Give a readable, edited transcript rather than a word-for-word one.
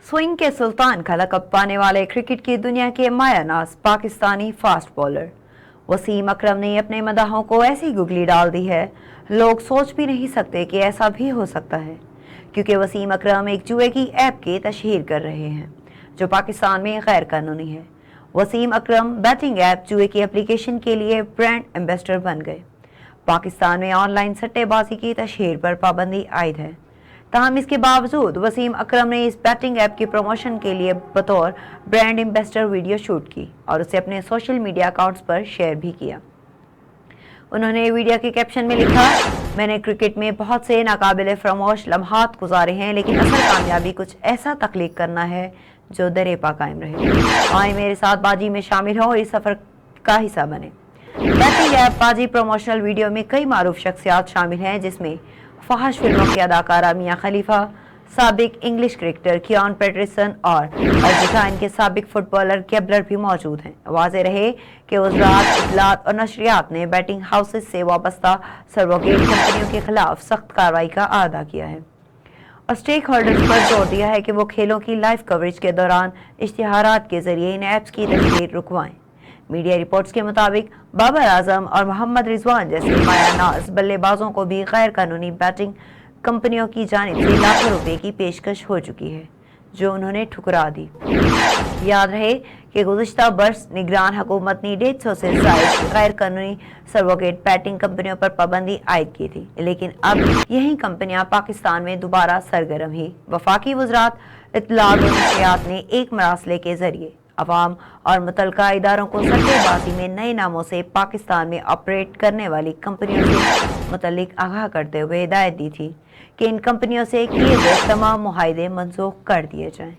Swing के सुल्तान का लक़ब पाने वाले क्रिकेट की दुनिया के मायानाज़ पाकिस्तानी फास्ट बॉलर वसीम अकरम ने अपने मदाहों को ऐसी गुगली डाल दी है, लोग सोच भी नहीं सकते कि ऐसा भी हो सकता है, क्योंकि वसीम अकरम एक जुए की ऐप की तशहीर कर रहे हैं जो पाकिस्तान में गैर कानूनी है। वसीम अकरम बैटिंग ऐप जुए की एप्लीकेशन के लिए ब्रांड एम्बेसडर बन गए। पाकिस्तान में ऑनलाइन सट्टेबाजी की तशहीर पर पाबंदी आयद है, ताहम इसके बावजूद वसीम अकरम ने इस बैटिंग ऐप की प्रमोशन के लिए बतौर ब्रांड एम्बेसडर वीडियो शूट की और उसे अपने सोशल मीडिया अकाउंट्स पर शेयर भी किया। उन्होंने वीडियो के कैप्शन में लिखा, मैंने क्रिकेट में बहुत से नाकाबिले फरामोश लम्हात गुजारे हैं, लेकिन असल कामयाबी कुछ ऐसा तख्लीक करना है जो दरेपा कायम रहे। आए मेरे साथ बाजी में शामिल हो और इस सफ़र का हिस्सा बने। बैटिंग ऐप बाजी प्रमोशनल वीडियो में कई मारूफ शख्सियात शामिल हैं, जिसमें फहश फिल्मों की अदाकारा मियां खलीफा, साबिक इंग्लिश क्रिकेटर कियान पेटरसन और अर्जेंटीना के साबिक फुटबॉलर केबलर भी मौजूद हैं। वाज़ेह रहे कि वज़ारत इत्तलात और नशरियात ने बैटिंग हाउसेस से वाबस्ता सर्वोगेट कंपनियों के खिलाफ सख्त कार्रवाई का आदा किया है और स्टेक होल्डर्स पर जोर दिया है कि वो खेलों की लाइव कवरेज के दौरान इश्तिहारात के जरिए इन ऐप्स की तशहीर रुकवाएं। मीडिया रिपोर्ट्स के मुताबिक बाबर आजम और मोहम्मद रिजवान जैसे मायानाज़ बल्लेबाजों को भी गैर कानूनी बैटिंग कंपनियों की जानिब से लाखों रुपए की पेशकश हो चुकी है, जो उन्होंने ठुकरा दी। याद रहे कि गुज़िश्ता बरस निगरान हुकूमत ने 150 से ज़ायद गैर कानूनी सर्वोगेट बैटिंग कंपनियों पर पाबंदी आयद की थी, लेकिन अब यही कंपनियां पाकिस्तान में दोबारा सरगर्म ही। वफाकी वज़ारत इत्तलात और नशरियात ने एक मरासले के जरिए अवाम और मुतलका इदारों को सट्टेबाजी में नए नामों से पाकिस्तान में ऑपरेट करने वाली कंपनियों से मुतल्लिक आगाह करते हुए हिदायत दी थी कि इन कंपनियों से किए गए तमाम मुआहदे मंसूख कर दिए जाएं।